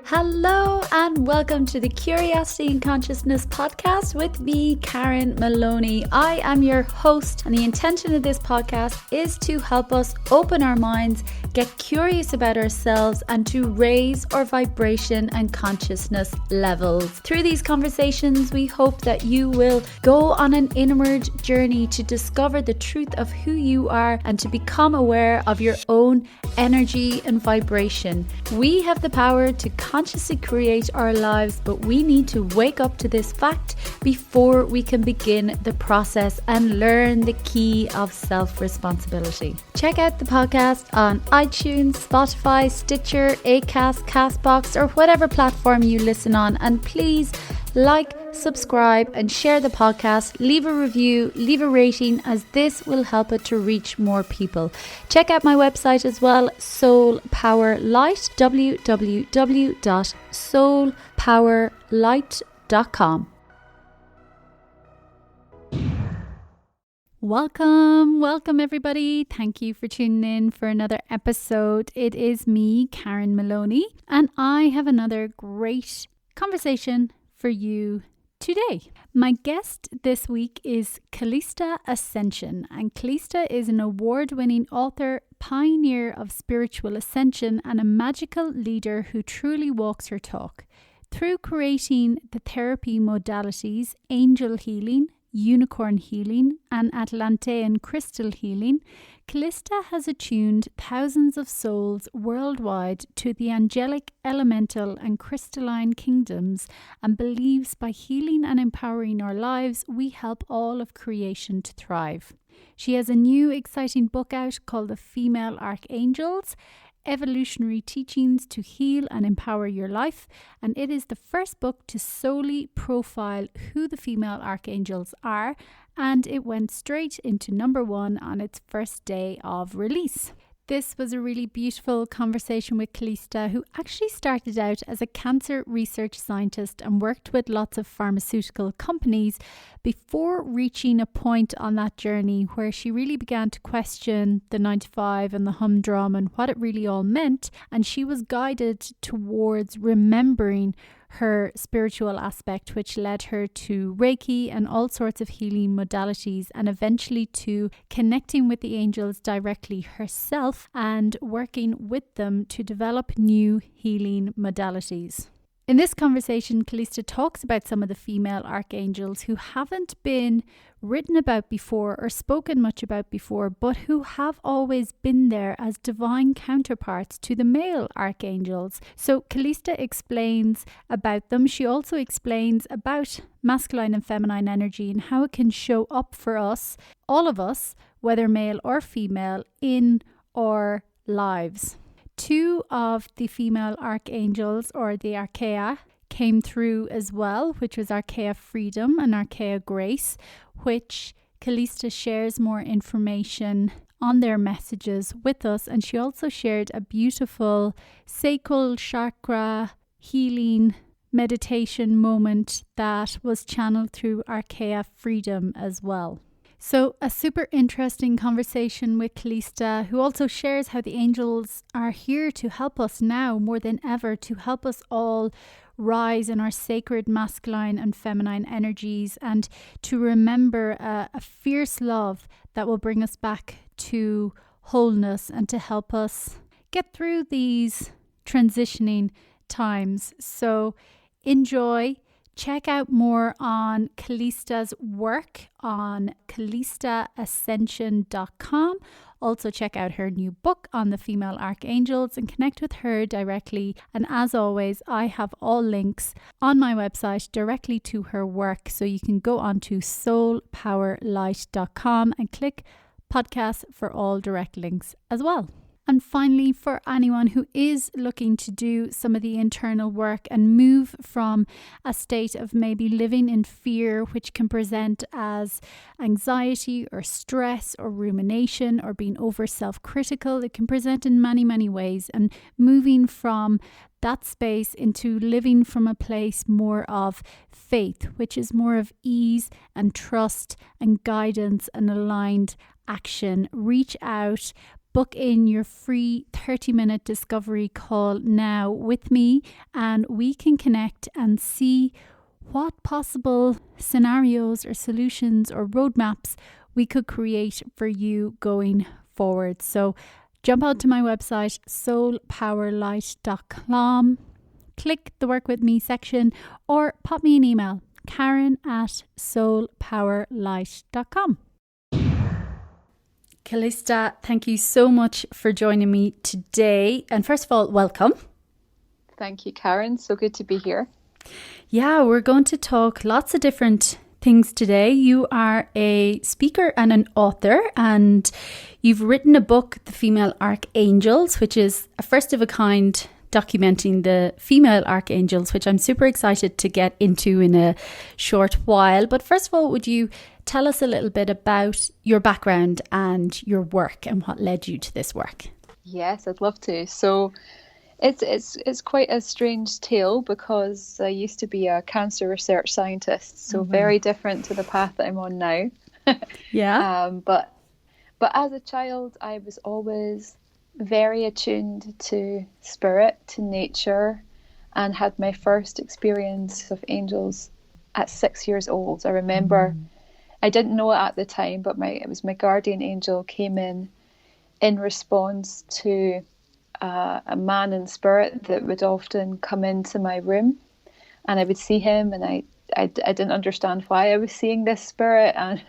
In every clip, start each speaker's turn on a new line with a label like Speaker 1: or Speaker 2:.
Speaker 1: Hello and welcome to the Curiosity and Consciousness podcast with me, Karen Maloney. I am your host, and the intention of this podcast is to help us open our minds, get curious about ourselves, and to raise our vibration and consciousness levels. Through these conversations, we hope that you will go on an inward journey to discover the truth of who you are and to become aware of your own energy and vibration. We have the power to consciously create our lives, but we need to wake up to this fact before we can begin the process and learn the key of self-responsibility. Check out the podcast on iTunes, Spotify, Stitcher, Acast, Castbox, or whatever platform you listen on, and please like, subscribe, and share the podcast. Leave a review, leave a rating, as this will help it to reach more people. Check out my website as well, Soul Power Light, www.soulpowerlight.com. Welcome everybody. Thank you for tuning in for another episode. It is me, Karen Maloney, and I have another great conversation for you today. My guest this week is Calista Ascension, and Calista is an award-winning author, pioneer of spiritual ascension, and a magical leader who truly walks her talk. Through creating the therapy modalities, angel healing, unicorn healing, and Atlantean crystal healing, Calista has attuned thousands of souls worldwide to the angelic, elemental, and crystalline kingdoms, and believes by healing and empowering our lives, we help all of creation to thrive. She has a new exciting book out called The Female Archangels, Evolutionary Teachings to Heal and Empower Your Life, and it is the first book to solely profile who the female archangels are, and it went straight into #1 on its first day of release. This was a really beautiful conversation with Calista, who actually started out as a cancer research scientist and worked with lots of pharmaceutical companies before reaching a point on that journey where she really began to question the 9-to-5 and the humdrum and what it really all meant. And she was guided towards remembering her spiritual aspect, which led her to Reiki and all sorts of healing modalities, and eventually to connecting with the angels directly herself and working with them to develop new healing modalities. In this conversation, Calista talks about some of the female archangels who haven't been written about before or spoken much about before, but who have always been there as divine counterparts to the male archangels. So Calista explains about them. She also explains about masculine and feminine energy and how it can show up for us, all of us, whether male or female, in our lives. 2 of the female archangels, or the Archaea, came through as well, which was Archaea Freedom and Archaea Grace, which Calista shares more information on their messages with us. And she also shared a beautiful sacral chakra healing meditation moment that was channeled through Archaea Freedom as well. So a super interesting conversation with Calista, who also shares how the angels are here to help us now more than ever, to help us all rise in our sacred masculine and feminine energies, and to remember a fierce love that will bring us back to wholeness and to help us get through these transitioning times. So enjoy. Check out more on Calista's work on CalistaAscension.com. Also check out her new book on the female archangels and connect with her directly. And as always, I have all links on my website directly to her work. So you can go on to soulpowerlight.com and click podcast for all direct links as well. And finally, for anyone who is looking to do some of the internal work and move from a state of maybe living in fear, which can present as anxiety or stress or rumination or being over self-critical, it can present in many, many ways. And moving from that space into living from a place more of faith, which is more of ease and trust and guidance and aligned action. Reach out. book in your free 30-minute discovery call now with me, and we can connect and see what possible scenarios or solutions or roadmaps we could create for you going forward. So jump out to my website, soulpowerlight.com, click the work with me section, or pop me an email, karen@soulpowerlight.com. Calista, thank you so much for joining me today. And first of all, welcome.
Speaker 2: Thank you, Karen. So good to be here.
Speaker 1: Yeah, we're going to talk lots of different things today. You are a speaker and an author, and you've written a book, The Female Archangels, which is a first of a kind documenting the female archangels, which I'm super excited to get into in a short while. But first of all, would you tell us a little bit about your background and your work and what led you to this work?
Speaker 2: Yes, I'd love to. So it's quite a strange tale, because I used to be a cancer research scientist, so very different to the path that I'm on now.
Speaker 1: Yeah.
Speaker 2: But as a child, I was always very attuned to spirit, to nature, and had my first experience of angels at 6 years old. I remember, I didn't know it at the time, but it was my guardian angel came in response to a man in spirit that would often come into my room, and I would see him, and I didn't understand why I was seeing this spirit, and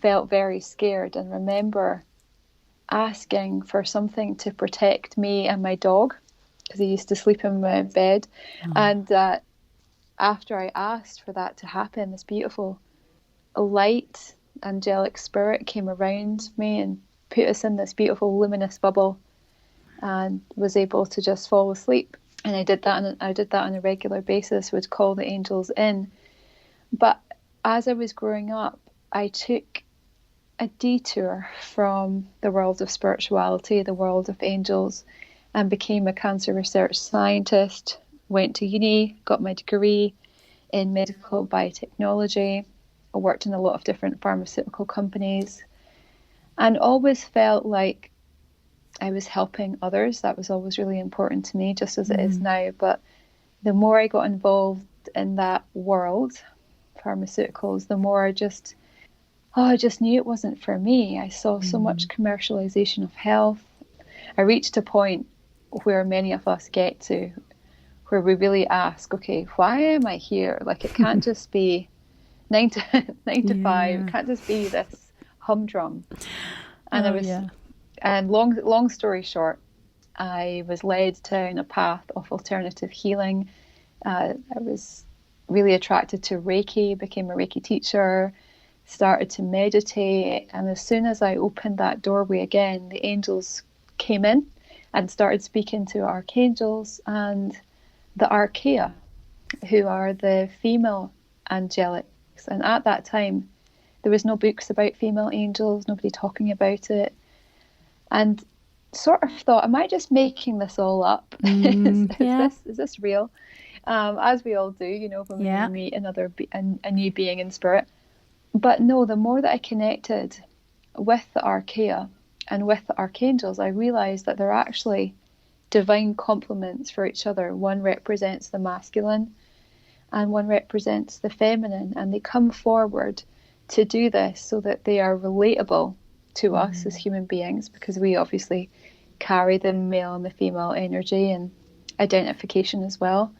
Speaker 2: felt very scared, and remember asking for something to protect me and my dog, because he used to sleep in my bed. And after I asked for that to happen, this beautiful light angelic spirit came around me and put us in this beautiful luminous bubble, and was able to just fall asleep. And I did that on a regular basis, would call the angels in. But as I was growing up, I took a detour from the world of spirituality, the world of angels, and became a cancer research scientist, went to uni, got my degree in medical biotechnology. I worked in a lot of different pharmaceutical companies, and always felt like I was helping others. That was always really important to me, just as it is now. But the more I got involved in that world, pharmaceuticals, the more I just knew it wasn't for me. I saw so much commercialization of health. I reached a point where many of us get to, where we really ask, okay, why am I here? Like, it can't just be 9 to 5. It can't just be this humdrum. And and long story short, I was led down a path of alternative healing. I was really attracted to Reiki, became a Reiki teacher, started to meditate, and as soon as I opened that doorway again, the angels came in and started speaking to archangels and the archaea, who are the female angelics. And at that time, there was no books about female angels, nobody talking about it, and sort of thought, am I just making this all up? Is this real? As we all do, when we meet a new being in spirit. But no, the more that I connected with the archaea and with the archangels, I realized that they're actually divine complements for each other. One represents the masculine and one represents the feminine, and they come forward to do this so that they are relatable to us as human beings, because we obviously carry the male and the female energy and identification as well.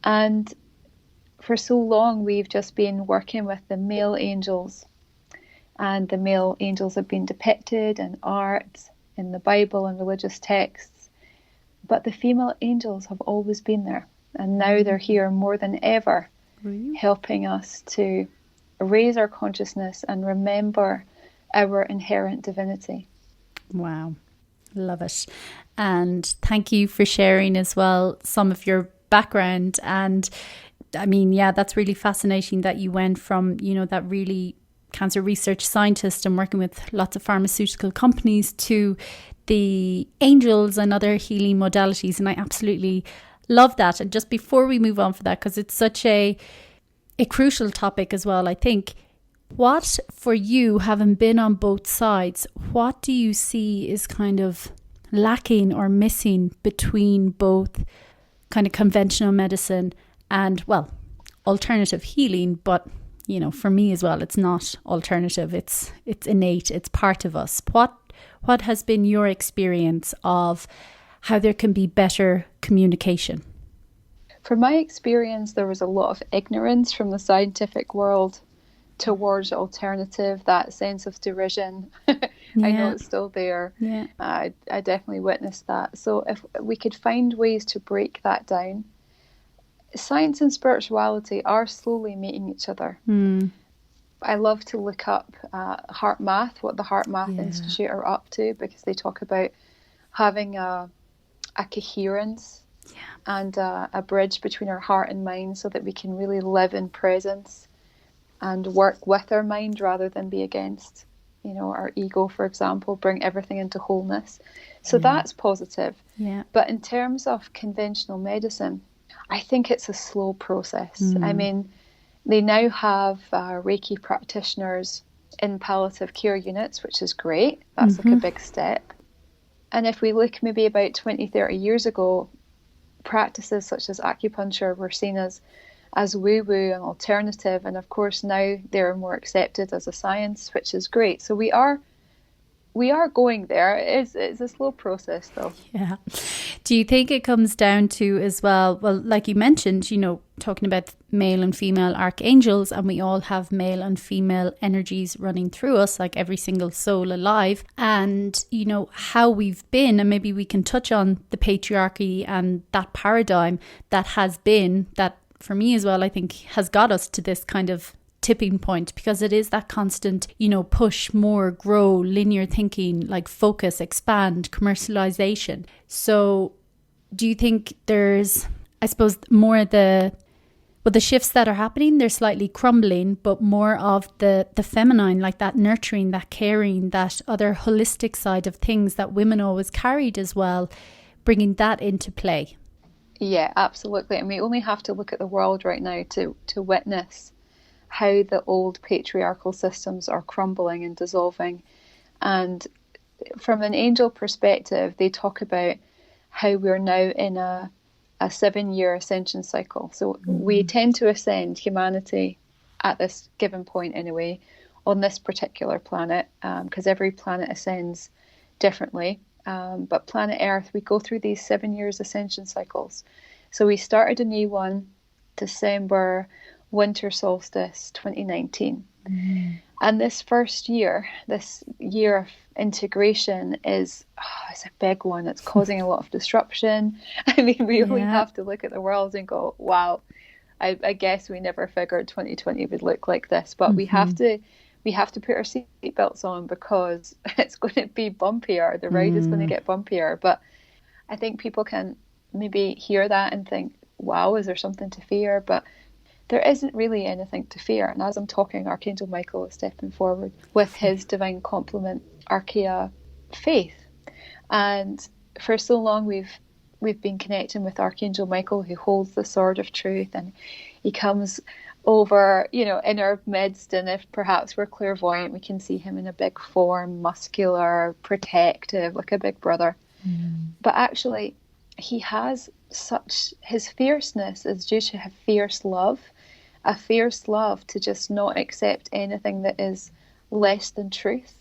Speaker 2: And for so long, we've just been working with the male angels, and the male angels have been depicted in art, in the Bible and religious texts, but the female angels have always been there, and now they're here more than ever, helping us to raise our consciousness and remember our inherent divinity.
Speaker 1: Wow, love it. And thank you for sharing as well some of your background. And I mean, that's really fascinating that you went from, that really cancer research scientist and working with lots of pharmaceutical companies to the angels and other healing modalities. And I absolutely love that. And just before we move on for that, because it's such a crucial topic as well, I think What, for you, having been on both sides, what do you see is kind of lacking or missing between both kind of conventional medicine and, well, alternative healing? But, you know, for me as well, it's not alternative, it's innate, it's part of us. What has been your experience of how there can be better communication?
Speaker 2: From my experience, there was a lot of ignorance from the scientific world towards alternative, that sense of derision. I know it's still there.
Speaker 1: Yeah.
Speaker 2: I definitely witnessed that. So if we could find ways to break that down, science and spirituality are slowly meeting each other. I love to look up Heart Math, what the Heart Math Institute are up to, because they talk about having a coherence and a bridge between our heart and mind so that we can really live in presence and work with our mind rather than be against, you know, our ego, for example, bring everything into wholeness. So that's positive. Yeah. But in terms of conventional medicine, I think it's a slow process. I mean, they now have Reiki practitioners in palliative care units, which is great. That's like a big step. And if we look maybe about 20, 30 years ago, practices such as acupuncture were seen as woo-woo and alternative, and of course now they're more accepted as a science, which is great. So we are going there. It's a slow process though. Yeah.
Speaker 1: Do you think it comes down to as well, like you mentioned, you know, talking about male and female archangels, and we all have male and female energies running through us, like every single soul alive, and you know how we've been, and maybe we can touch on the patriarchy and that paradigm that has been, that for me as well, I think has got us to this kind of tipping point, because it is that constant, you know, push, more, grow, linear thinking, like focus, expand, commercialization. So do you think there's, I suppose, more the shifts that are happening, they're slightly crumbling, but more of the feminine, like that nurturing, that caring, that other holistic side of things that women always carried as well, bringing that into play?
Speaker 2: Yeah, absolutely. And we only have to look at the world right now to witness how the old patriarchal systems are crumbling and dissolving. And from an angel perspective, they talk about how we're now in a 7-year ascension cycle. So we tend to ascend humanity at this given point anyway, on this particular planet, because every planet ascends differently. But planet Earth, we go through these 7 years ascension cycles. So we started a new one, December, winter solstice 2019. And this first year, this year of integration it's a big one. It's causing a lot of disruption. I mean, we really have to look at the world and go, wow, I guess we never figured 2020 would look like this. But we have to put our seatbelts on, because it's going to be bumpier. The ride is going to get bumpier. But I think people can maybe hear that and think, wow, is there something to fear? But there isn't really anything to fear. And as I'm talking, Archangel Michael is stepping forward with his divine complement, Archaea Faith. And for so long, we've been connecting with Archangel Michael, who holds the sword of truth, and he comes over, you know, in our midst. And if perhaps we're clairvoyant, we can see him in a big form, muscular, protective, like a big brother. But actually, he has his fierceness is due to a fierce love to just not accept anything that is less than truth.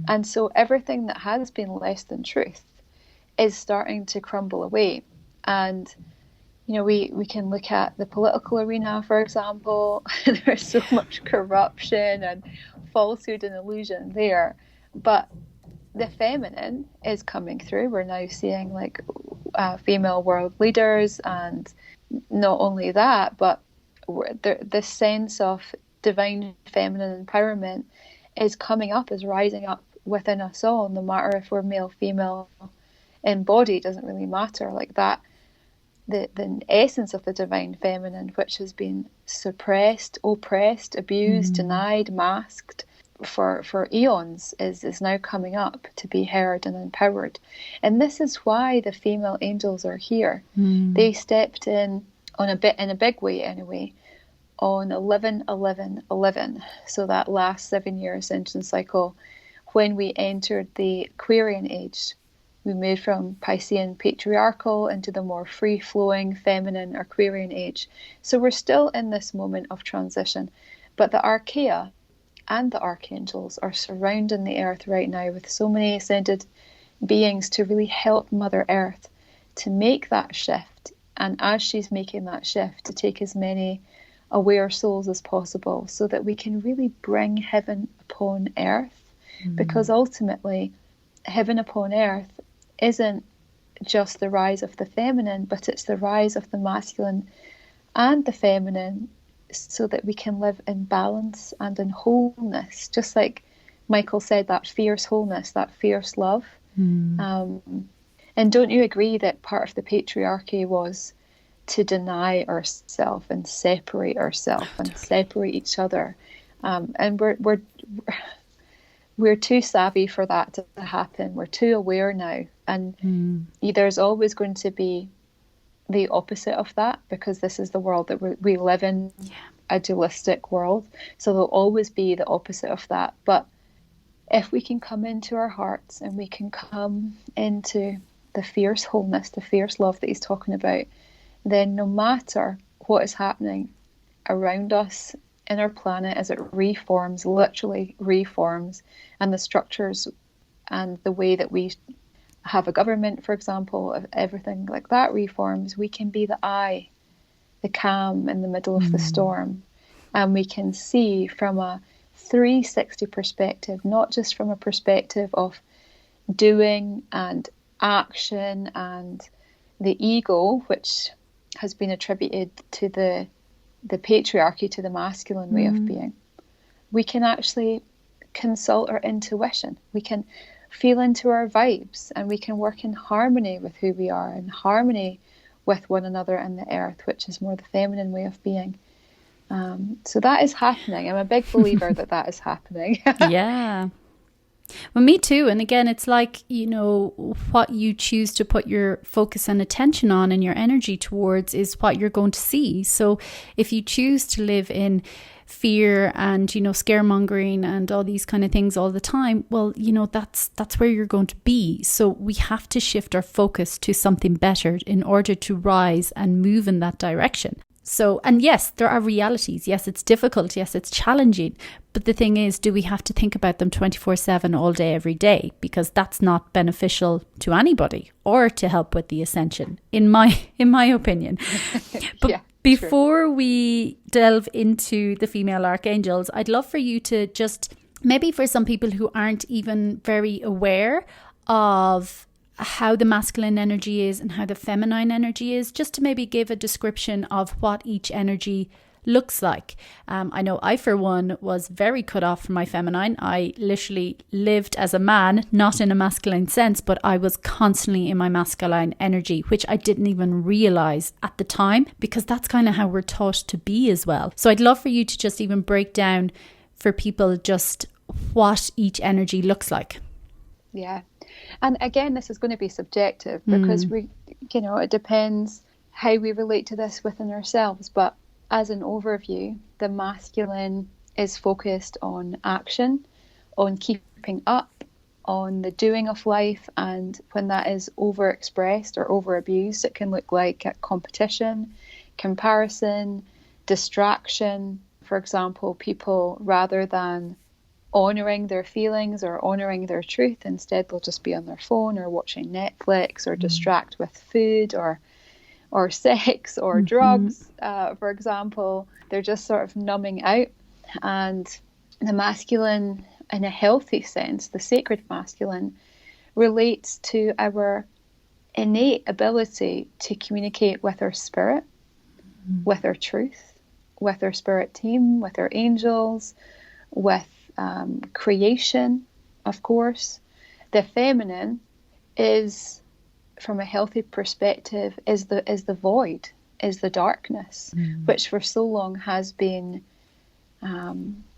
Speaker 2: And so everything that has been less than truth is starting to crumble away. And you know, we can look at the political arena, for example. There's so much corruption and falsehood and illusion there, but the feminine is coming through. We're now seeing like female world leaders, and not only that, but the sense of divine feminine empowerment is coming up, is rising up within us all, no matter if we're male, female, in body, doesn't really matter. Like that, the essence of the divine feminine, which has been suppressed, oppressed, abused, denied, masked for eons, is now coming up to be heard and empowered. And this is why the female angels are here. They stepped in in a big way anyway, on 11-11-11, so that last 7-year ascension cycle, when we entered the Aquarian age. We moved from Piscean patriarchal into the more free-flowing feminine Aquarian age. So we're still in this moment of transition, but the Archaea and the Archangels are surrounding the earth right now with so many ascended beings to really help Mother Earth to make that shift. And as she's making that shift, to take as many aware souls as possible so that we can really bring heaven upon earth. Because ultimately, heaven upon earth isn't just the rise of the feminine, but it's the rise of the masculine and the feminine, so that we can live in balance and in wholeness. Just like Michael said, that fierce wholeness, that fierce love. And don't you agree that part of the patriarchy was to deny ourselves and separate ourselves and separate each other? And we're too savvy for that to happen. We're too aware now. And there's always going to be the opposite of that, because this is the world that we live in, a dualistic world. So there'll always be the opposite of that. But if we can come into our hearts and we can come into the fierce wholeness, the fierce love that he's talking about, then no matter what is happening around us in our planet as it reforms, literally reforms, and the structures and the way that we have a government, for example, if everything like that reforms, we can be the eye, the calm in the middle of the storm. And we can see from a 360 perspective, not just from a perspective of doing and action and the ego, which has been attributed to the patriarchy, to the masculine way of being. We can actually consult our intuition. We can feel into our vibes, and we can work in harmony with who we are, in harmony with one another and the earth, which is more the feminine way of being. So that is happening. I'm a big believer that is happening.
Speaker 1: Yeah. Well, me too. And again, it's like, what you choose to put your focus and attention on and your energy towards is what you're going to see. So if you choose to live in fear and, scaremongering and all these kind of things all the time, well, that's where you're going to be. So we have to shift our focus to something better in order to rise and move in that direction. So, and yes, there are realities. Yes, it's difficult. Yes, it's challenging. But the thing is, do we have to think about them 24/7 all day, every day? Because that's not beneficial to anybody or to help with the ascension, in my opinion. But before we delve into the female archangels, I'd love for you to just, maybe for some people who aren't even very aware of how the masculine energy is and how the feminine energy is, just to maybe give a description of what each energy looks like. I know I, for one, was very cut off from my feminine. I literally lived as a man, not in a masculine sense, but I was constantly in my masculine energy, which I didn't even realize at the time, because that's kind of how we're taught to be as well. So I'd love for you to just even break down for people just what each energy looks like.
Speaker 2: Yeah. And again, this is going to be subjective, because it depends how we relate to this within ourselves. But as an overview, the masculine is focused on action, on keeping up, on the doing of life. And when that is overexpressed or overabused, it can look like competition, comparison, distraction. For example, people, rather than honouring their feelings or honouring their truth, instead they'll just be on their phone or watching Netflix or distract with food or sex or drugs, for example. They're just sort of numbing out. And the masculine, in a healthy sense, the sacred masculine, relates to our innate ability to communicate with our spirit, with our truth, with our spirit team, with our angels, with creation, of course. The feminine is, from a healthy perspective, is the void, is the darkness, which for so long has been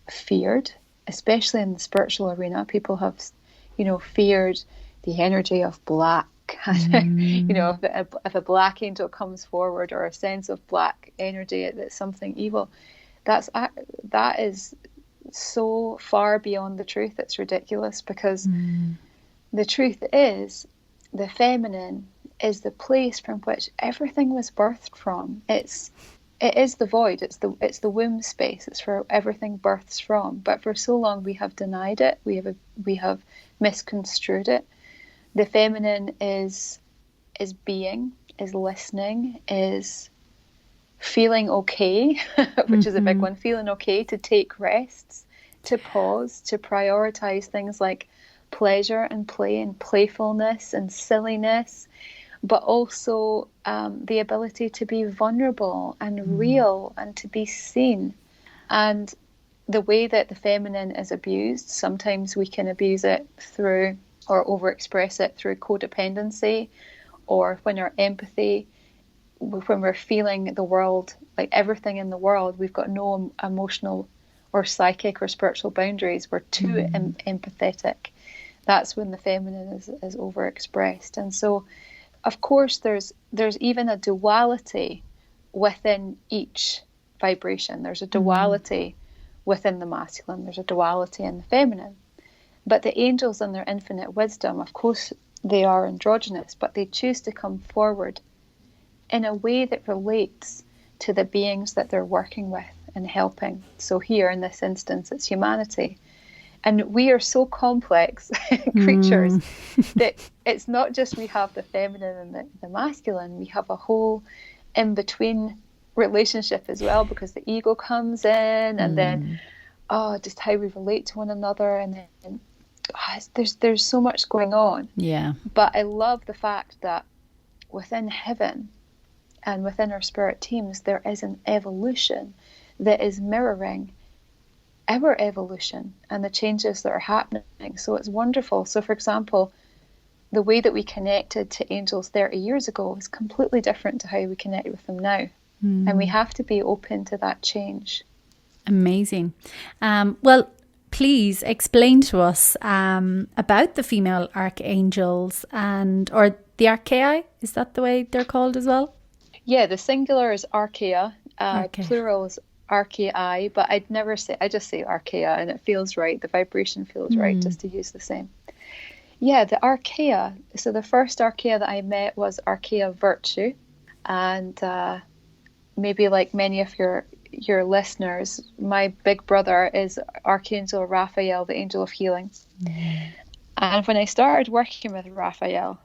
Speaker 2: feared, especially in the spiritual arena. People have, feared the energy of black. If a black angel comes forward, or a sense of black energy, that's something evil. That is so far beyond the truth. It's ridiculous, because the truth is the feminine is the place from which everything was birthed from. It is the void. It's the womb space. It's where everything births from. But for so long we have denied it. We have misconstrued it. The feminine is being, is listening, is feeling okay, which is a big one. Feeling okay to take rests, to pause, to prioritize things like pleasure and play and playfulness and silliness, but also the ability to be vulnerable and real and to be seen. And the way that the feminine is abused, sometimes we can abuse it through, or overexpress it through, codependency, or when our empathy, when we're feeling the world, like everything in the world, we've got no emotional or psychic or spiritual boundaries. We're too empathetic. That's when the feminine is overexpressed. And so, of course, there's even a duality within each vibration. There's a duality within the masculine. There's a duality in the feminine. But the angels, in their infinite wisdom, of course, they are androgynous, but they choose to come forward in a way that relates to the beings that they're working with and helping. So here, in this instance, it's humanity. And we are so complex creatures that it's not just we have the feminine and the masculine, we have a whole in-between relationship as well, because the ego comes in, and then just how we relate to one another, and then there's so much going on.
Speaker 1: Yeah.
Speaker 2: But I love the fact that within heaven and within our spirit teams, there is an evolution that is mirroring our evolution and the changes that are happening. So it's wonderful. So, for example, the way that we connected to angels 30 years ago is completely different to how we connect with them now. And we have to be open to that change.
Speaker 1: Amazing. Well, please explain to us about the female archangels, or the archaea. Is that the way they're called as well?
Speaker 2: Yeah, the singular is archaea, plural is archaei, but I just say archaea, and it feels right. The vibration feels right just to use the same. Yeah, the archaea. So the first archaea that I met was archaea virtue, and maybe like many of your listeners, my big brother is Archangel Raphael, the angel of healing. And when I started working with Raphael,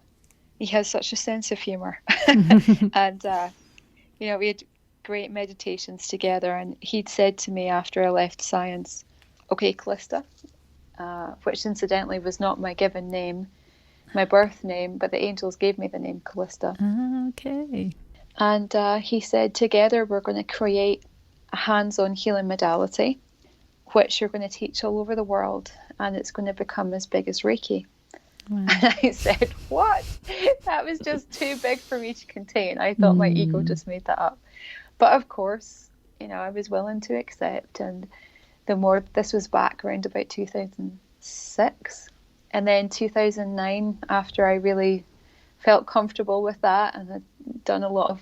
Speaker 2: he has such a sense of humor. And we had great meditations together, and he'd said to me after I left science, okay, Calista, which incidentally was not my given name, my birth name, but the angels gave me the name Calista.
Speaker 1: Okay.
Speaker 2: And he said, together we're going to create a hands-on healing modality, which you're going to teach all over the world, and it's going to become as big as Reiki. Wow. And I said, what? That was just too big for me to contain. I thought my ego just made that up. But of course, I was willing to accept. And this was back around about 2006. And then 2009, after I really felt comfortable with that and had done a lot of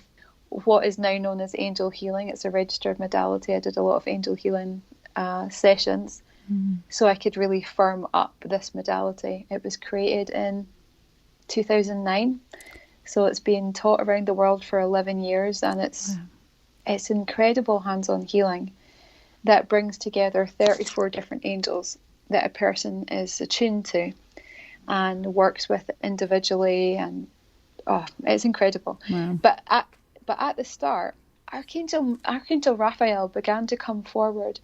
Speaker 2: what is now known as angel healing. It's a registered modality. I did a lot of angel healing sessions, so I could really firm up this modality. It was created in 2009, so it's been taught around the world for 11 years, and it's incredible hands-on healing that brings together 34 different angels that a person is attuned to and works with individually, and it's incredible.
Speaker 1: Wow.
Speaker 2: But at the start, Archangel Raphael began to come forward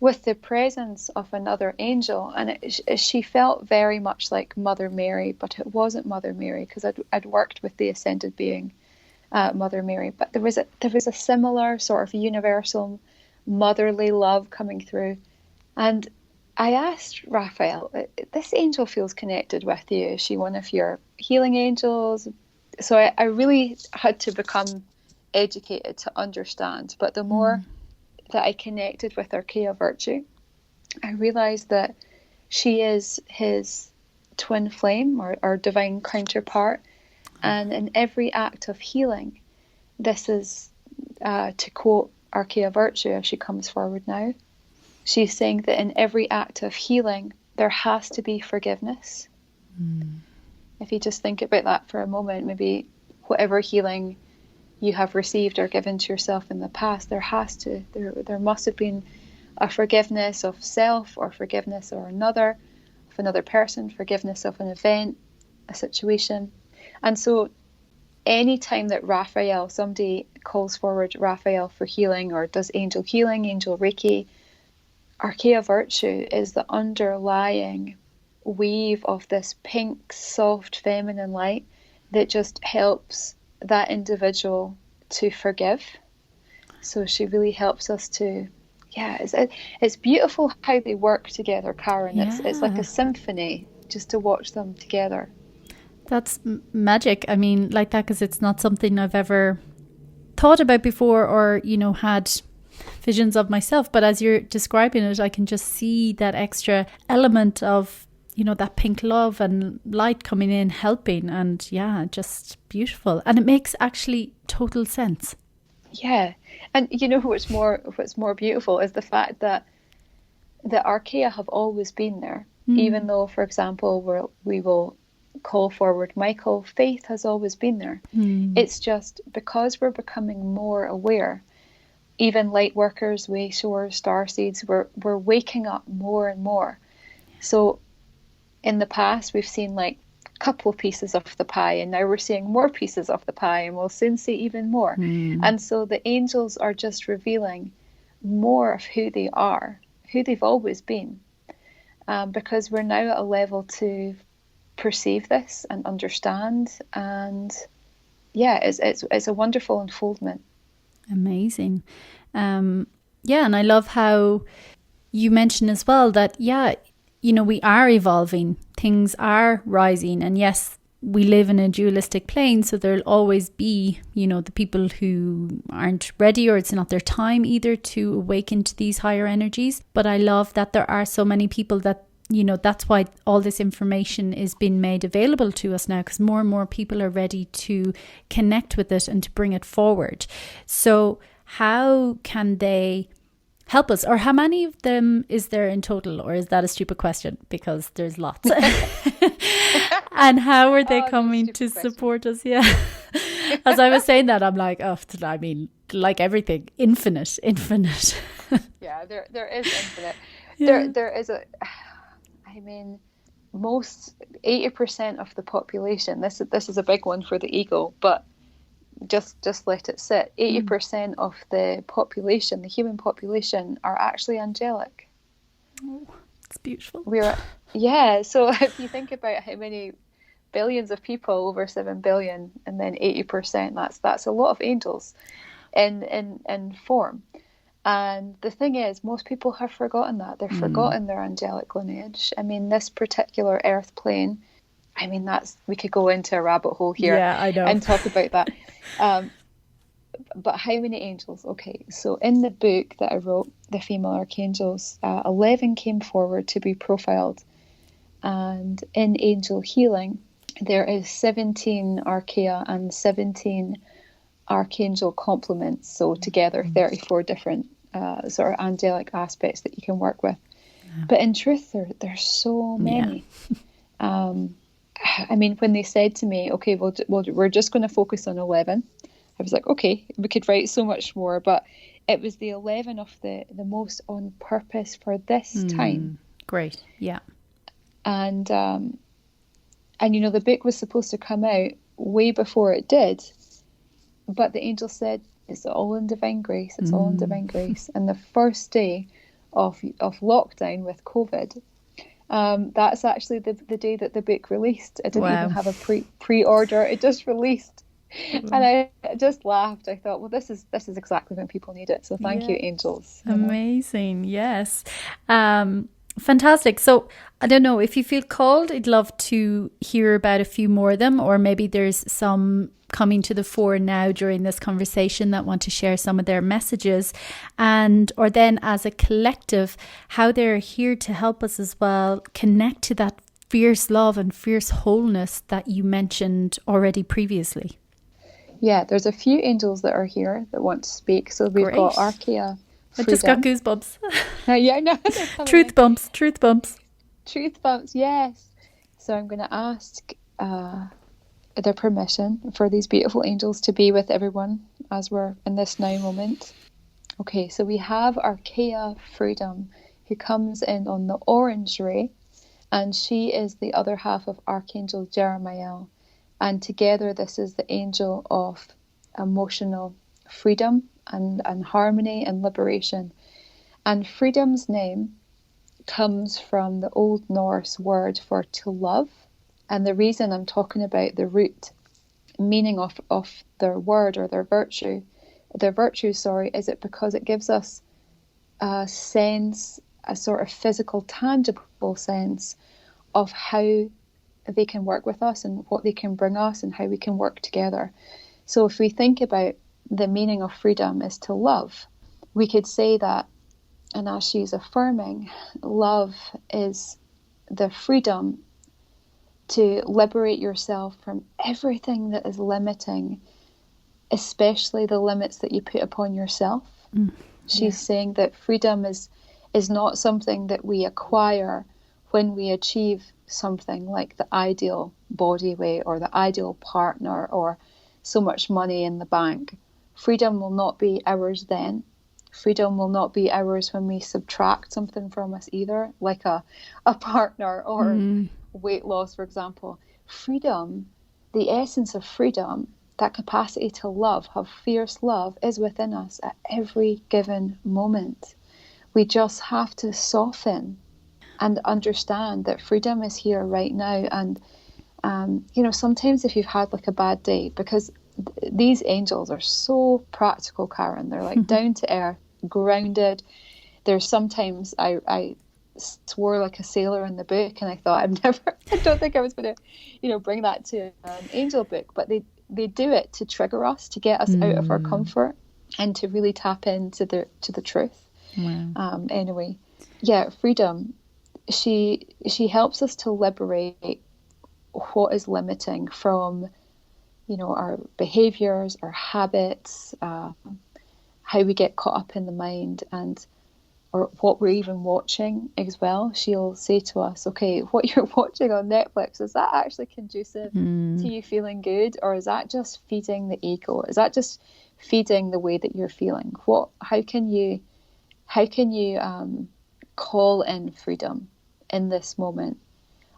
Speaker 2: with the presence of another angel, and she felt very much like Mother Mary, but it wasn't Mother Mary, because I'd worked with the ascended being, Mother Mary, but there was a similar sort of universal motherly love coming through. And I asked Raphael, this angel feels connected with you. Is she one of your healing angels? So I really had to become educated to understand. But the more that I connected with Archaea Virtue, I realized that she is his twin flame, or divine counterpart. And in every act of healing, this is, to quote Archaea Virtue, as she comes forward now, she's saying that in every act of healing, there has to be forgiveness. If you just think about that for a moment, maybe whatever healing you have received or given to yourself in the past, there must have been a forgiveness of self, or forgiveness of another person, forgiveness of an event, a situation. And so anytime that somebody calls forward Raphael for healing, or does angel healing, angel Reiki, Archaea Virtue is the underlying wave of this pink, soft, feminine light that just helps that individual to forgive. So she really helps us to, it's beautiful how they work together, Karen.
Speaker 1: Yeah.
Speaker 2: It's like a symphony just to watch them together.
Speaker 1: That's magic. I mean, like that, because it's not something I've ever thought about before, or, had visions of myself. But as you're describing it, I can just see that extra element of, that pink love and light coming in, helping, and just beautiful. And it makes actually total sense.
Speaker 2: Yeah. And what's more beautiful is the fact that the Archaea have always been there. Even though, for example, we will call forward Michael, faith has always been there. It's just because we're becoming more aware, even light workers, way showers, starseeds, we're waking up more and more. So in the past, we've seen like a couple of pieces of the pie, and now we're seeing more pieces of the pie, and we'll soon see even more. And so the angels are just revealing more of who they are, who they've always been, because we're now at a level to perceive this and understand. And it's a wonderful unfoldment.
Speaker 1: Amazing. And I love how you mentioned as well that we are evolving, things are rising, and yes, we live in a dualistic plane, so there'll always be, the people who aren't ready, or it's not their time either to awaken to these higher energies. But I love that there are so many people that, that's why all this information is being made available to us now, because more and more people are ready to connect with it and to bring it forward. So how can they help us? Or how many of them is there in total? Or is that a stupid question? Because there's lots. And how are they coming to support us? Yeah. As I was saying that, I'm like, like everything, infinite.
Speaker 2: Yeah, there is infinite.
Speaker 1: Yeah.
Speaker 2: There is most 80% of the population, this is a big one for the ego, but just let it sit. 80% of the population, the human population, are actually angelic.
Speaker 1: Oh, it's beautiful.
Speaker 2: So if you think about how many billions of people, over 7 billion, and then 80%, that's a lot of angels in form. And the thing is, most people have forgotten that. They've forgotten their angelic lineage. This particular earth plane, we could go into a rabbit hole here.
Speaker 1: Yeah, I know.
Speaker 2: And talk about that. But how many angels? Okay, so in the book that I wrote, The Female Archangels, 11 came forward to be profiled. And in angel healing, there is 17 Archaea and 17 archangel complements. So together, 34 different sort of angelic aspects that you can work with. Yeah. But in truth, there's so many. Yeah. When they said to me, okay, we're just going to focus on 11, I was like, okay, we could write so much more, but it was the 11 of the most on purpose for this time.
Speaker 1: Great, yeah.
Speaker 2: And the book was supposed to come out way before it did, but the angel said, it's all in divine grace, it's all in divine grace. And the first day of lockdown with COVID, that's actually the day that the book released. I didn't even have a pre-order. It just released. And I just laughed. I thought, well, this is exactly when people need it. So thank you, angels.
Speaker 1: Amazing. Yes. Fantastic. So I don't know if you feel called, I'd love to hear about a few more of them, or maybe there's some coming to the fore now during this conversation that want to share some of their messages, or then as a collective, how they're here to help us as well connect to that fierce love and fierce wholeness that you mentioned already previously.
Speaker 2: Yeah, there's a few angels that are here that want to speak. So we've got
Speaker 1: Great.
Speaker 2: Archaea
Speaker 1: I just got
Speaker 2: Freedom.
Speaker 1: goosebumps.
Speaker 2: Yeah, no, they're coming
Speaker 1: Truth
Speaker 2: in.
Speaker 1: bumps, truth bumps.
Speaker 2: Truth bumps, yes. So I'm going to ask their permission for these beautiful angels to be with everyone as we're in this now moment. Okay, so we have Archaea Freedom, who comes in on the orange ray, and she is the other half of Archangel Jeremiah. And together, this is the angel of emotional freedom and harmony and liberation. And freedom's name comes from the Old Norse word for to love. And the reason I'm talking about the root meaning of their word or their virtue, is it because it gives us a sense, a sort of physical, tangible sense of how they can work with us and what they can bring us and how we can work together. So if we think about the meaning of freedom is to love, we could say that, and as she's affirming, love is the freedom to liberate yourself from everything that is limiting, especially the limits that you put upon yourself. She's saying that freedom is not something that we acquire when we achieve something like the ideal body weight or the ideal partner or so much money in the bank. Freedom will not be ours then. Freedom will not be ours when we subtract something from us either, like a partner or weight loss, for example. Freedom, the essence of freedom, that capacity to love, have fierce love, is within us at every given moment. We just have to soften and understand that freedom is here right now. And, sometimes if you've had like a bad day, because these angels are so practical, Karen, they're like down to earth, grounded. There's sometimes I swore like a sailor in the book, and I thought I don't think I was going to, bring that to an angel book, but they do it to trigger us, to get us out of our comfort, and to really tap into the truth.
Speaker 1: Wow.
Speaker 2: Anyway, yeah, freedom. She helps us to liberate what is limiting from, our behaviors, our habits, how we get caught up in the mind, or what we're even watching as well. She'll say to us, okay, what you're watching on Netflix, is that actually conducive to you feeling good, or is that just feeding the ego? Is that just feeding the way that you're feeling? How can you call in freedom in this moment,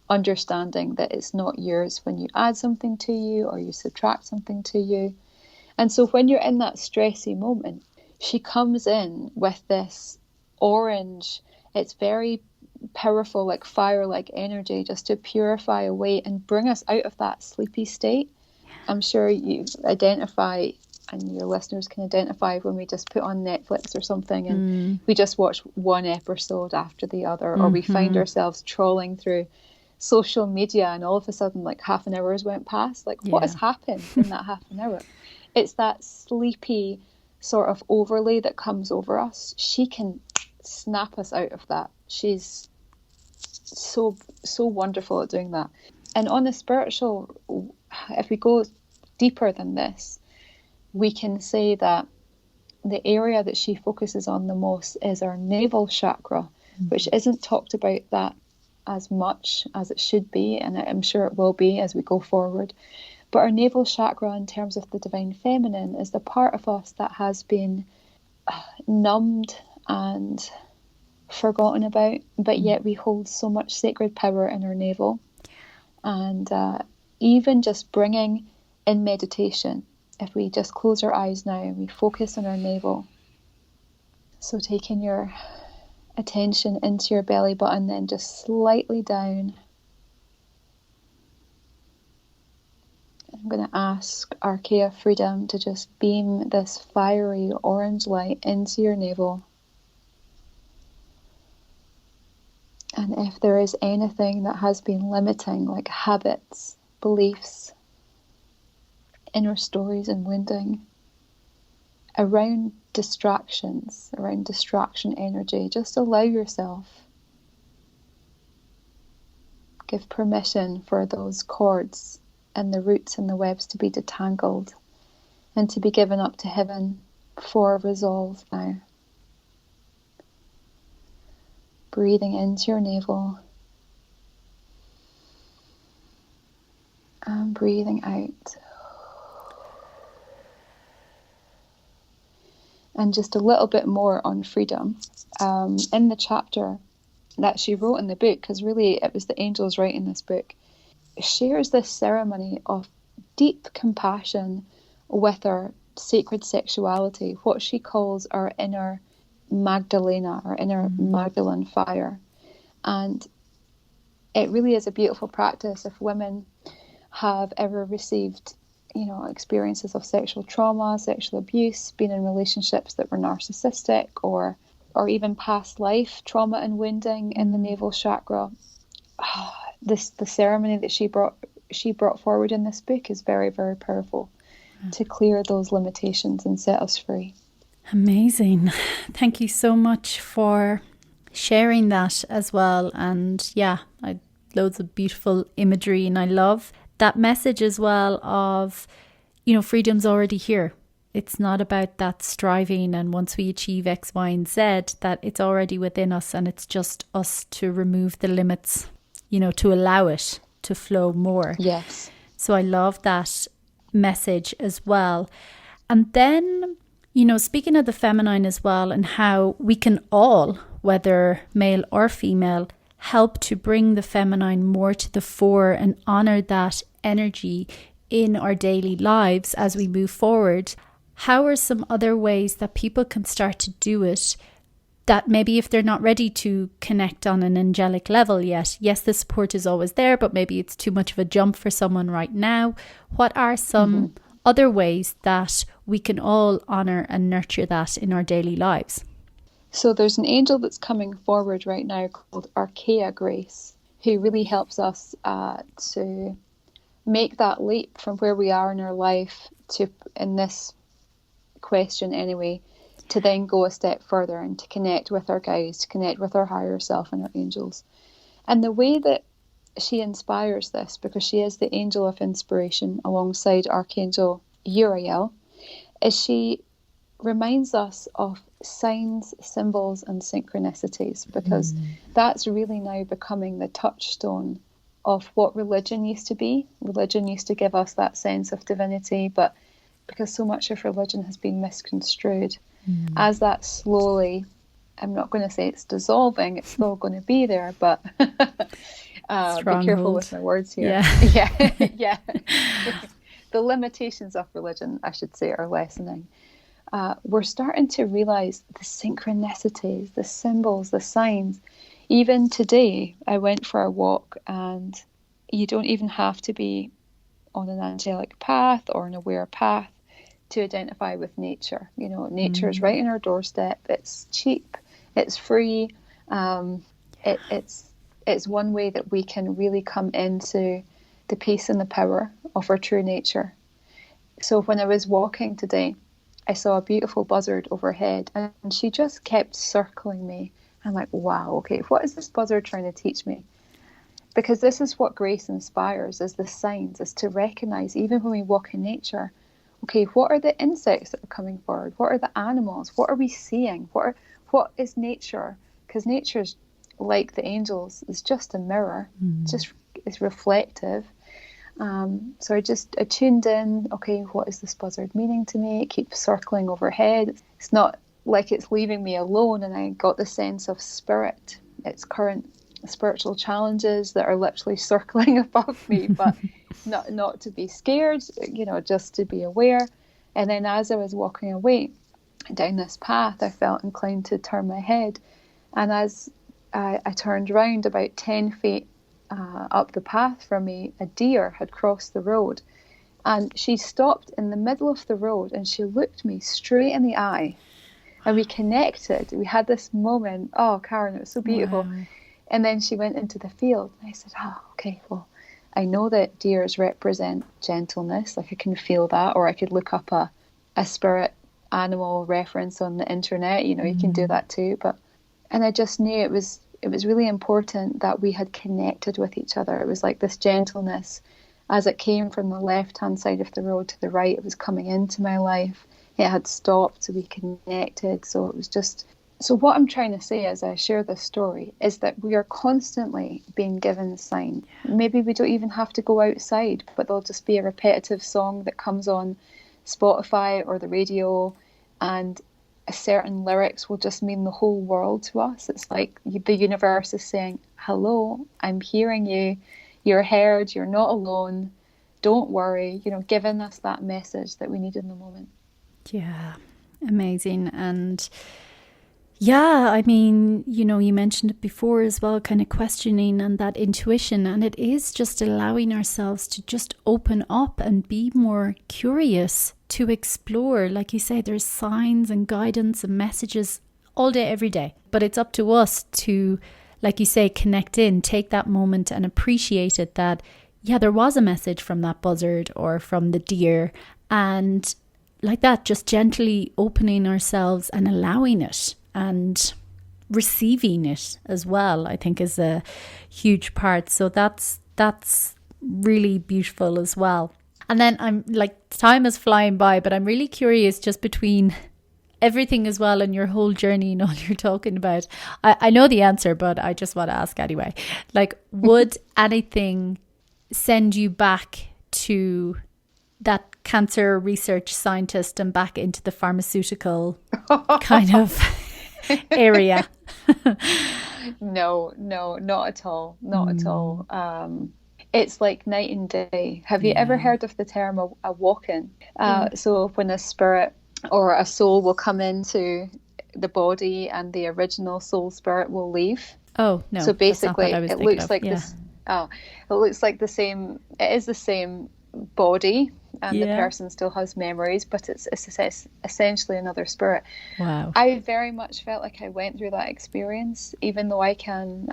Speaker 2: understanding that it's not yours when you add something to you or you subtract something to you? And so when you're in that stressy moment, she comes in with this orange, it's very powerful, like fire-like energy, just to purify away and bring us out of that sleepy state. I'm sure you identify, and your listeners can identify, when we just put on Netflix or something and we just watch one episode after the other, or we find ourselves trawling through social media and all of a sudden like half an hour has went past. Like, what has happened in that half an hour? It's that sleepy sort of overlay that comes over us. She can snap us out of that. She's so wonderful at doing that. And on the spiritual, if we go deeper than this, we can say that the area that she focuses on the most is our navel chakra, which isn't talked about that as much as it should be, and I'm sure it will be as we go forward. But our navel chakra, in terms of the divine feminine, is the part of us that has been numbed and forgotten about, but yet we hold so much sacred power in our navel. And even just bringing in meditation, if we just close our eyes now and we focus on our navel, so taking your attention into your belly button, then just slightly down. I'm going to ask Archaea Freedom to just beam this fiery orange light into your navel. And if there is anything that has been limiting, like habits, beliefs, inner stories and wounding, around distractions, around distraction energy, just allow yourself. Give permission for those cords and the roots and the webs to be detangled, and to be given up to heaven for resolve now. Breathing into your navel and breathing out. And just a little bit more on freedom. In the chapter that she wrote in the book, because really it was the angels writing this book, shares this ceremony of deep compassion with our sacred sexuality, what she calls our inner Magdalena, our inner Magdalene fire. And it really is a beautiful practice if women have ever received, experiences of sexual trauma, sexual abuse, been in relationships that were narcissistic, or even past life trauma and wounding in the navel chakra. The ceremony that she brought forward in this book is very, very powerful to clear those limitations and set us free.
Speaker 1: Amazing. Thank you so much for sharing that as well. And loads of beautiful imagery, and I love that message as well of, freedom's already here. It's not about that striving and once we achieve X, Y, and Z, that it's already within us, and it's just us to remove the limits, to allow it to flow more.
Speaker 2: Yes.
Speaker 1: So I love that message as well. And then, speaking of the feminine as well, and how we can all, whether male or female, help to bring the feminine more to the fore and honor that energy in our daily lives as we move forward. How are some other ways that people can start to do it, that maybe if they're not ready to connect on an angelic level yet, yes, the support is always there, but maybe it's too much of a jump for someone right now. What are some other ways that we can all honor and nurture that in our daily lives?
Speaker 2: So there's an angel that's coming forward right now called Archea Grace, who really helps us to make that leap from where we are in our life to, in this question anyway, to then go a step further and to connect with our guides, to connect with our higher self and our angels. And the way that she inspires this, because she is the angel of inspiration alongside Archangel Uriel, is she reminds us of signs, symbols, and synchronicities, because that's really now becoming the touchstone of what religion used to be. Religion used to give us that sense of divinity, but because so much of religion has been misconstrued, as that slowly, I'm not going to say it's dissolving, it's still going to be there, but be careful with my words here. Yeah. The limitations of religion, I should say, are lessening. We're starting to realize the synchronicities, the symbols, the signs. Even today, I went for a walk, and you don't even have to be on an angelic path or an aware path to identify with nature. Nature is right in our doorstep. It's cheap, it's free. It's one way that we can really come into the peace and the power of our true nature. So when I was walking today, I saw a beautiful buzzard overhead, and she just kept circling me. I'm like, wow, okay, what is this buzzard trying to teach me? Because this is what grace inspires, is the signs, is to recognize, even when we walk in nature, okay, what are the insects that are coming forward? What are the animals? What are we seeing? What is nature? Because nature's, like the angels, is just a mirror. It's reflective. So I tuned in, okay, what is this buzzard meaning to me? It keeps circling overhead. It's not like it's leaving me alone, and I got the sense of spirit, its current spiritual challenges that are literally circling above me, but not to be scared, just to be aware. And then as I was walking away down this path, I felt inclined to turn my head, and as I turned round about 10 feet up the path from me, a deer had crossed the road, and she stopped in the middle of the road and she looked me straight in the eye, and we connected. We had this moment. Oh, Karen, it was so beautiful. Wow. And then she went into the field, and I said, okay, well, I know that deers represent gentleness, like I can feel that, or I could look up a spirit animal reference on the internet, you can do that too, and I just knew it was really important that we had connected with each other. It was like this gentleness as it came from the left-hand side of the road to the right, it was coming into my life. It had stopped, so we connected. So it was just... So what I'm trying to say as I share this story is that we are constantly being given signs. Maybe we don't even have to go outside, but there'll just be a repetitive song that comes on Spotify or the radio, and a certain lyrics will just mean the whole world to us. It's like the universe is saying, hello, I'm hearing you. You're heard. You're not alone. Don't worry. Giving us that message that we need in the moment.
Speaker 1: Yeah, amazing. And yeah, I mean, you mentioned it before as well, kind of questioning and that intuition. And it is just allowing ourselves to just open up and be more curious, to explore. Like you say, there's signs and guidance and messages all day, every day. But it's up to us to, like you say, connect in, take that moment and appreciate it, that, yeah, there was a message from that buzzard or from the deer. And like that, just gently opening ourselves and allowing it. And receiving it as well, I think, is a huge part. So that's really beautiful as well. And then I'm like, time is flying by, but I'm really curious, just between everything as well and your whole journey and all you're talking about. I know the answer, but I just want to ask anyway. Like, would anything send you back to that cancer research scientist and back into the pharmaceutical kind of area?
Speaker 2: No, not at all. Not at all. It's like night and day. Have you ever heard of the term a walk-in? So when a spirit or a soul will come into the body and the original soul spirit will leave.
Speaker 1: Oh, no.
Speaker 2: So basically it looks like this. Oh, it looks like the same. It is the same body, and the person still has memories, but it's essentially another spirit.
Speaker 1: Wow.
Speaker 2: I very much felt like I went through that experience, even though I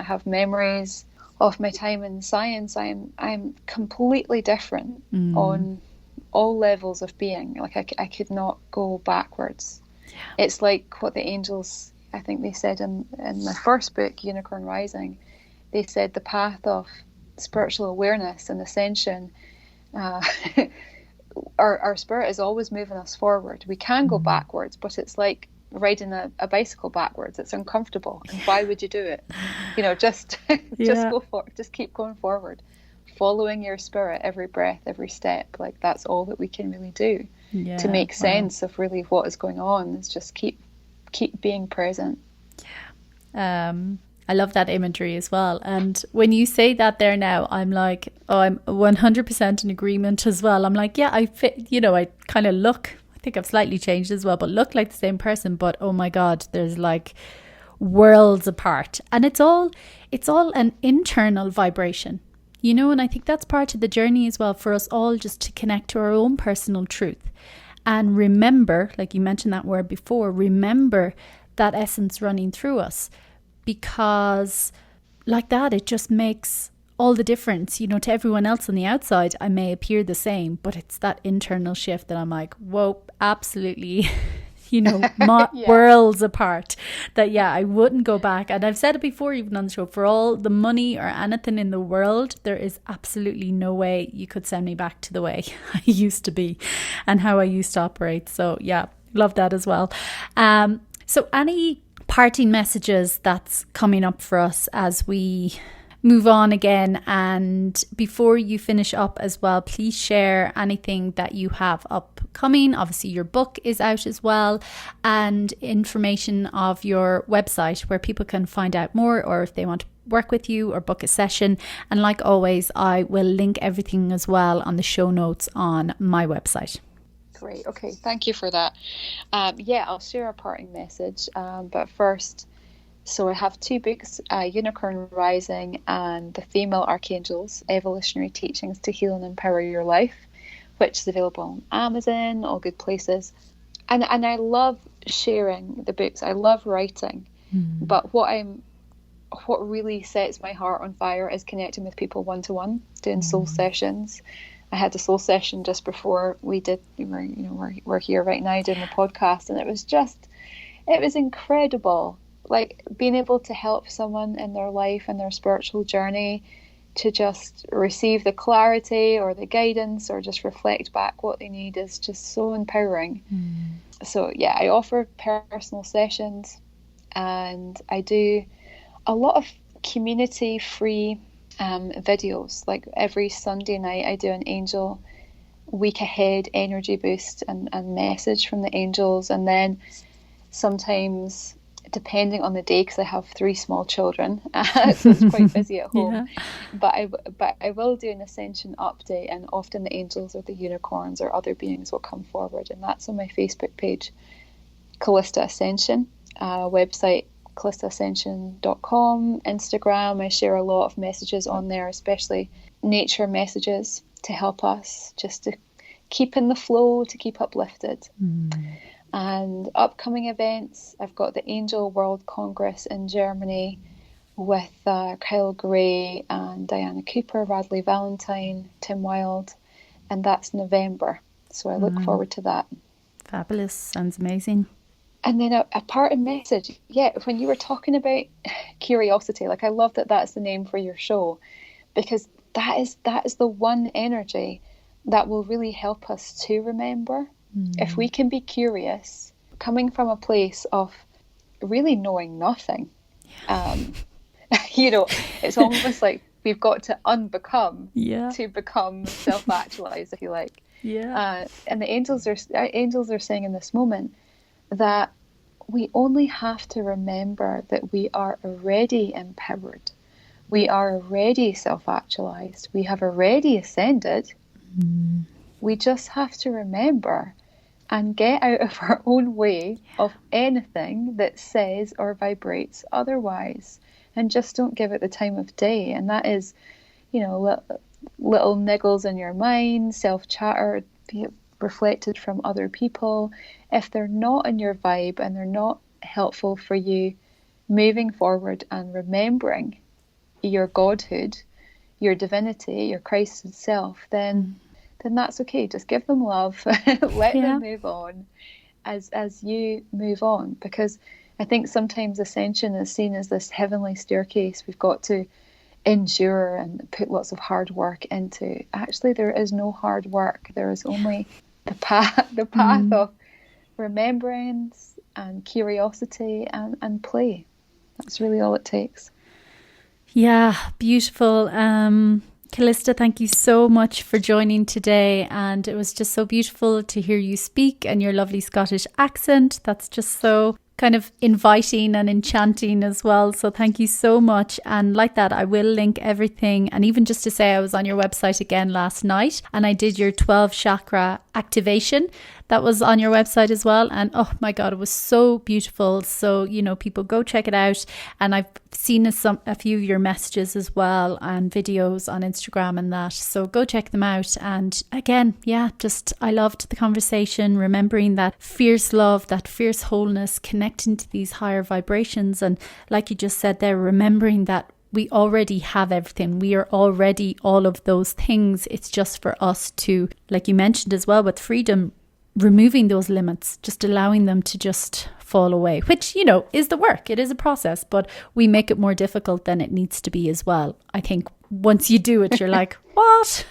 Speaker 2: have memories of my time in science. I'm completely different on all levels of being. Like I could not go backwards. Yeah. It's like what the angels, I think they said in my first book, Unicorn Rising, they said the path of spiritual awareness and ascension, our spirit is always moving us forward. We can go backwards, but it's like riding a bicycle backwards. It's uncomfortable. And why would you do it? Just go for it. Just keep going forward, following your spirit every breath, every step. Like, that's all that we can really do to make sense of really what is going on. Is just keep being present.
Speaker 1: I love that imagery as well. And when you say that there now, I'm like, I'm 100% in agreement as well. I'm like, yeah, I fit, I kind of look, I think I've slightly changed as well, but look like the same person. But oh my God, there's like worlds apart. And it's all an internal vibration, and I think that's part of the journey as well for us all, just to connect to our own personal truth. And remember, like you mentioned that word before, remember that essence running through us. Because like that, it just makes all the difference. To everyone else on the outside, I may appear the same, but it's that internal shift that I'm like, whoa, absolutely, worlds apart. That, I wouldn't go back. And I've said it before, even on the show, for all the money or anything in the world, there is absolutely no way you could send me back to the way I used to be and how I used to operate. So love that as well. So any parting messages that's coming up for us as we move on again, and before you finish up as well, please share anything that you have upcoming. Obviously your book is out as well, and information of your website where people can find out more, or if they want to work with you or book a session. And like always, I will link everything as well on the show notes on my website.
Speaker 2: Great. Okay. Thank you for that. I'll share a parting message. But first, so I have two books, Unicorn Rising and The Female Archangels, Evolutionary Teachings to Heal and Empower Your Life, which is available on Amazon, all good places. And I love sharing the books. I love writing. But what really sets my heart on fire is connecting with people one-to-one, doing soul sessions. I had a soul session just before we're here right now doing the podcast, and it was incredible. Like, being able to help someone in their life and their spiritual journey, to just receive the clarity or the guidance or just reflect back what they need is just so empowering. So yeah, I offer personal sessions, and I do a lot of community free videos. Like every Sunday night I do an angel week ahead energy boost and message from the angels, and then sometimes, depending on the day, because I have 3 small children, so it's quite busy at home. Yeah. But I will do an ascension update, and often the angels or the unicorns or other beings will come forward, and that's on my Facebook page, Calista Ascension, website calistaascension.com, Instagram. I share a lot of messages on there, especially nature messages, to help us just to keep in the flow, to keep uplifted. And upcoming events, I've got the Angel World Congress in Germany with Kyle Gray and Diana Cooper, Radley Valentine, Tim Wilde, and that's November. So I look forward to that.
Speaker 1: Fabulous. Sounds amazing.
Speaker 2: And then a parting message. Yeah, when you were talking about curiosity, like I love that that's the name for your show, because that is the one energy that will really help us to remember. If we can be curious, coming from a place of really knowing nothing, it's almost like we've got to unbecome to become self-actualized, if you like. And the angels are saying in this moment that we only have to remember that we are already empowered. We are already self-actualized. We have already ascended. We just have to remember and get out of our own way of anything that says or vibrates otherwise, and just don't give it the time of day. And that is, little niggles in your mind, self-chatter, reflected from other people. If they're not in your vibe and they're not helpful for you moving forward and remembering your godhood, your divinity, your Christ self, then that's okay. Just give them love, let them move on as you move on. Because I think sometimes ascension is seen as this heavenly staircase we've got to endure and put lots of hard work into. Actually, there is no hard work. There is only the path of remembrance and curiosity and play. That's really all it takes.
Speaker 1: Yeah, beautiful. Calista, thank you so much for joining today, and it was just so beautiful to hear you speak and your lovely Scottish accent. That's just so kind of inviting and enchanting as well. So thank you so much. And like that, I will link everything. And even just to say, I was on your website again last night and I did your 12 chakra activation. That was on your website as well. And oh my God, it was so beautiful. So, people go check it out. And I've seen a few of your messages as well and videos on Instagram and that. So go check them out. And again, I loved the conversation, remembering that fierce love, that fierce wholeness, connecting to these higher vibrations. And like you just said there, remembering that we already have everything. We are already all of those things. It's just for us to, like you mentioned as well, with freedom, removing those limits, just allowing them to just fall away, which, is the work. It is a process, but we make it more difficult than it needs to be as well. I think once you do it, you're like, what?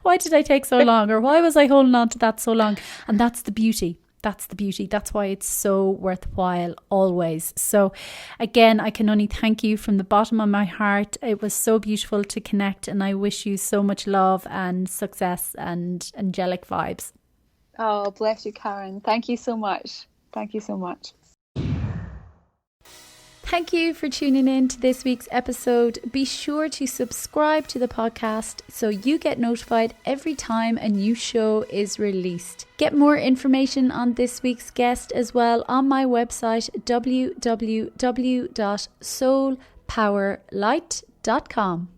Speaker 1: Why did I take so long? Or why was I holding on to that so long? And that's the beauty. That's the beauty. That's why it's so worthwhile always. So again, I can only thank you from the bottom of my heart. It was so beautiful to connect, and I wish you so much love and success and angelic vibes.
Speaker 2: Oh, bless you, Karen. Thank you so much. Thank you so much.
Speaker 1: Thank you for tuning in to this week's episode. Be sure to subscribe to the podcast so you get notified every time a new show is released. Get more information on this week's guest as well on my website, www.soulpowerlight.com.